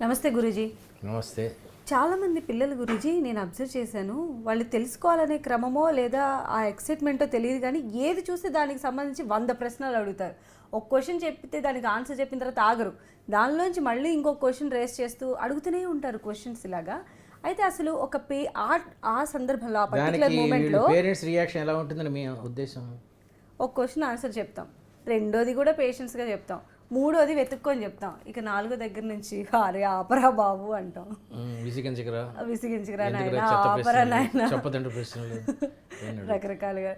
నమస్తే గురూజీ. నమస్తే. చాలామంది పిల్లలు గురూజీ నేను అబ్జర్వ్ చేశాను, వాళ్ళు తెలుసుకోవాలనే క్రమమో లేదా ఆ ఎక్సైట్మెంటో తెలియదు కానీ ఏది చూస్తే దానికి సంబంధించి 100 ప్రశ్నలు అడుగుతారు. ఒక క్వశ్చన్ చెప్తే దానికి ఆన్సర్ చెప్పిన తర్వాత ఆగరు, దానిలోంచి మళ్ళీ ఇంకో క్వశ్చన్ రేస్ చేస్తూ అడుగుతూనే ఉంటారు క్వశ్చన్స్ ఇలాగా. అయితే అసలు ఒక ఆ సందర్భంలో ఆ పర్టికులర్ మూమెంట్లో పేరెంట్స్ రియాక్షన్ ఎలా ఉంటుందని మీ ఉద్దేశం? ఒక క్వశ్చన్ ఆన్సర్ చెప్తాం, రెండోది కూడా పేషెన్స్గా చెప్తాం, మూడోది వెతుక్కొని చెప్తాం, ఇక నాలుగో దగ్గర నుంచి అరే ఆపరా బాబు అంటాం. విసిగించకరా నాయన, ఆపరా నాయన, రకరకాలుగా.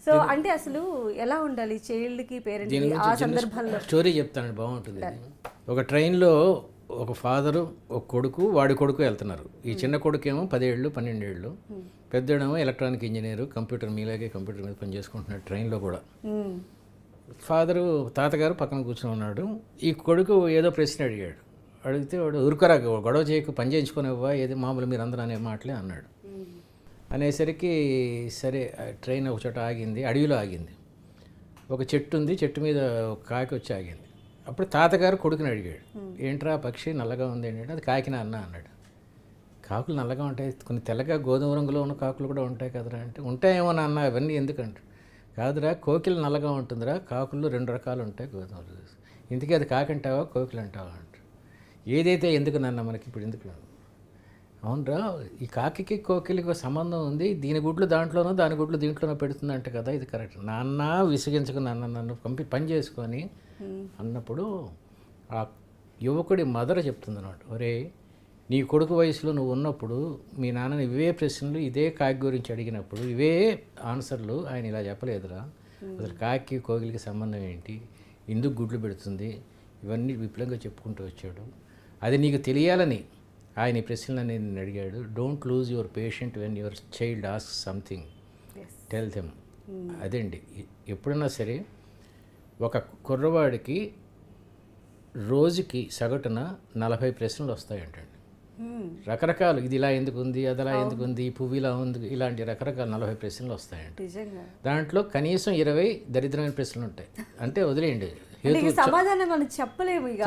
సో అంటే అసలు ఎలా ఉండాలి చైల్డ్కి పేరెంట్కి ఆ సందర్భంలో? స్టోరీ చెప్తానండి, బాగుంటుంది. ఒక ట్రైన్లో ఒక ఫాదరు ఒక కొడుకు వాడి కొడుకు వెళ్తున్నారు. ఈ చిన్న కొడుకేమో 10 ఏళ్ళు 12 ఏళ్ళు, పెద్దోడేమో ఎలక్ట్రానిక్ ఇంజనీరు, కంప్యూటర్ మీలాగే కంప్యూటర్ మీద పని చేసుకుంటున్నాడు ట్రైన్లో కూడా. ఫాదరు తాతగారు పక్కన కూర్చొని ఉన్నాడు. ఈ కొడుకు ఏదో ప్రశ్న అడిగాడు. అడిగితే వాడు ఊరుకరా గొడవ చేయకు, పని చేయించుకునేవ్వా, ఏది మామూలు మీరు అందరూ అనే మాటలే అన్నాడు. అనేసరికి సరే ట్రైన్ ఒక చోట ఆగింది, అడవిలో ఆగింది. ఒక చెట్టు ఉంది, చెట్టు మీద ఒక కాకి వచ్చి ఆగింది. అప్పుడు తాతగారు కొడుకుని అడిగాడు, ఏంట్రా పక్షి నల్లగా ఉంది ఏంటంటే, అది కాకినా అన్న అన్నాడు. కాకులు నల్లగా ఉంటాయి, కొన్ని తెల్లగా గోధుమ రంగులో ఉన్న కాకులు కూడా ఉంటాయి కదరా అంటే, ఉంటాయేమో నాన్న అవన్నీ ఎందుకంటే, కాదురా కోకిల నల్లగా ఉంటుందిరా, కాకులు 2 రకాలు ఉంటాయి గోధుమలు, ఇందుకే అది కాకంటావా కోకిలు అంటావా అంట. ఏదైతే ఎందుకు నాన్న మనకి ఇప్పుడు ఎందుకు? అవునరా, ఈ కాకికి కోకిలికి సంబంధం ఉంది, దీని గుడ్లు దాంట్లోనో దాని గుడ్లు దీంట్లోనో పెడుతుందంట కదా, ఇది కరెక్ట్. నాన్న విసిగించుకు నన్ను పని చేసుకొని అన్నప్పుడు ఆ యువకుడి మదర్ చెప్తుంది అన్నమాట, ఒరే నీ కొడుకు వయసులో నువ్వు ఉన్నప్పుడు మీ నాన్నని ఇవే ప్రశ్నలు ఇదే కాకి గురించి అడిగినప్పుడు ఇవే ఆన్సర్లు ఆయన ఇలా చెప్పలేదురా, అసలు కాకి కోకిలికి సంబంధం ఏంటి, ఎందుకు గుడ్లు పెడుతుంది, ఇవన్నీ విపులంగా చెప్పుకుంటూ వచ్చాడు. అది నీకు తెలియాలని ఆయన ఈ ప్రశ్నలని నేను అడిగాడు. Don't lose your patient when your child ask something, tell them. అదండి, ఎప్పుడన్నా సరే ఒక కుర్రవాడికి రోజుకి సగటున 40 ప్రశ్నలు వస్తాయంటండి. రకరకాలు, ఇది ఇలా ఎందుకు ఉంది, అది అలా ఎందుకు ఉంది, పువ్వు ఇలా ఉంది, ఇలాంటి రకరకాల 40 ప్రశ్నలు వస్తాయండి. దాంట్లో కనీసం 20 దరిద్రమైన ప్రశ్నలు ఉంటాయి. అంటే వదిలేయండి,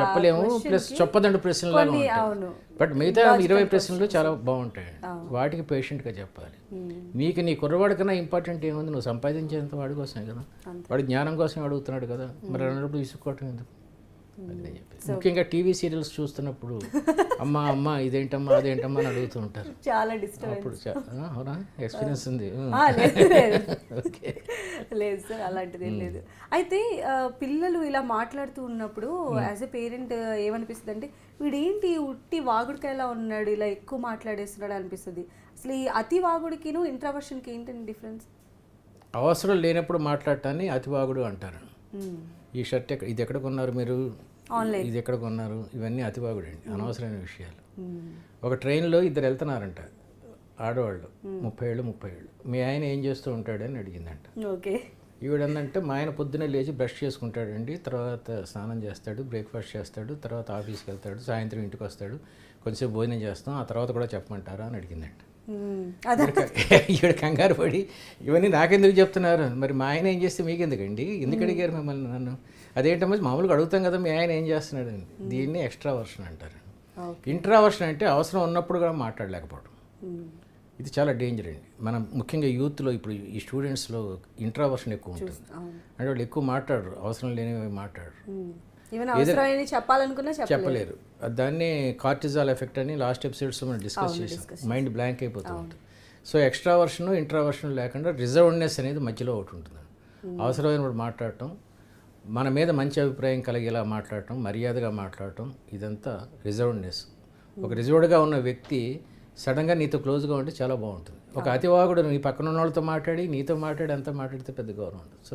చెప్పలేము, ప్లస్ చెప్పదండు ప్రశ్నలు ఉంటాయి. బట్ మిగతా 20 ప్రశ్నలు చాలా బాగుంటాయండి. వాటికి పేషెంట్గా చెప్పాలి. నీకు నీ కుర్రవాడి కన్నా ఇంపార్టెంట్ ఏముంది, నువ్వు సంపాదించేంత వాడి కోసమే కదా, వాడి జ్ఞానం కోసం అడుగుతున్నాడు కదా, మరి అన్నప్పుడు విసుక్కోవటం ఎందుకు? ముఖ్యంగా టీవీ సీరియల్స్ చూస్తున్నప్పుడు అమ్మ అమ్మ ఇదేంటమ్మా అదేంటమ్మా అని అడుగుతూ ఉంటారు. చాలా డిస్టర్బెన్స్. అప్పుడు అవునా, ఎక్స్పీరియన్స్ ఉంది? లేదు సార్, అలాంటిది ఏం లేదు. అయితే పిల్లలు ఇలా మాట్లాడుతూ ఉన్నప్పుడు యాజ్ ఎ పేరెంట్ ఏమనిపిస్తుంది అంటే, వీడేంటి ఉట్టి వాగుడికాయలా ఉన్నాడు, ఇలా ఎక్కువ మాట్లాడేస్తున్నాడు అనిపిస్తుంది. అసలు ఈ అతి వాగుడికిను ఇంట్రావర్షన్కి ఏంటండి డిఫరెన్స్? అవసరం లేనప్పుడు మాట్లాడటాన్ని అతివాగుడు అంటారు. ఈ షర్ట్ ఇది ఎక్కడ కొన్నారు మీరు, ఇది ఎక్కడ కొన్నారు, ఇవన్నీ అతివాగుడు అండి, అనవసరమైన విషయాలు. ఒక ట్రైన్లో 2 వెళ్తున్నారంట ఆడవాళ్ళు, 30 ఏళ్ళు 30 ఏళ్ళు. మీ ఆయన ఏం చేస్తూ ఉంటాడని అడిగిందంట. ఓకే. ఈవిడందంటే మా ఆయన పొద్దున్నే లేచి బ్రష్ చేసుకుంటాడండి, తర్వాత స్నానం చేస్తాడు, బ్రేక్ఫాస్ట్ చేస్తాడు, తర్వాత ఆఫీస్కి వెళ్తాడు, సాయంత్రం ఇంటికి వస్తాడు, కొంచెంసేపు భోజనం చేస్తాం, ఆ తర్వాత కూడా చెప్పమంటారా అని అడిగిందంట. ఈవిడ కంగారు పడి, ఇవన్నీ నాకెందుకు చెప్తున్నారు, మరి మా ఆయన ఏం చేస్తే మీకెందుకండి, ఎందుకు అడిగారు మిమ్మల్ని నన్ను, అదేంటమ్మా మామూలుగా అడుగుతాం కదా మీ ఆయన ఏం చేస్తున్నాడు అని. దీన్ని ఎక్స్ట్రావర్షన్ అంటారు. ఇంట్రావర్షన్ అంటే అవసరం ఉన్నప్పుడు కూడా మాట్లాడలేకపోవడం. ఇది చాలా డేంజర్ అండి. మనం ముఖ్యంగా యూత్లో ఇప్పుడు ఈ స్టూడెంట్స్లో ఇంట్రావర్షన్ ఎక్కువ ఉంటుంది. అంటే వాళ్ళు ఎక్కువ మాట్లాడరు, అవసరం లేనివి మాట్లాడరు, చెప్పలేరు. దాన్ని కార్టిజాల్ ఎఫెక్ట్ అని లాస్ట్ ఎపిసోడ్స్ మనం డిస్కస్ చేసాం. మైండ్ బ్లాంక్ అయిపోతూ ఉంటుంది. సో ఎక్స్ట్రావర్షన్ ఇంట్రావర్షన్ లేకుండా రిజర్వ్డ్నెస్ అనేది మధ్యలో ఒకటి ఉంటుంది. అవసరమైనప్పుడు మాట్లాడటం, మన మీద మంచి అభిప్రాయం కలిగేలా మాట్లాడటం, మర్యాదగా మాట్లాడటం, ఇదంతా రిజర్వ్డ్నెస్. ఒక రిజర్వ్డ్గా ఉన్న వ్యక్తి సడన్గా నీతో క్లోజ్గా ఉంటే చాలా బాగుంటుంది. ఒక అతివాగుడు నీ పక్కన ఉన్న వాళ్ళతో మాట్లాడి నీతో మాట్లాడి అంతా మాట్లాడితే పెద్ద గౌరవం ఉంటుంది. సో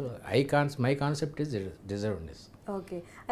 మై కాన్సెప్ట్ ఈజ్ రిజర్వ్డ్నెస్. ఓకే.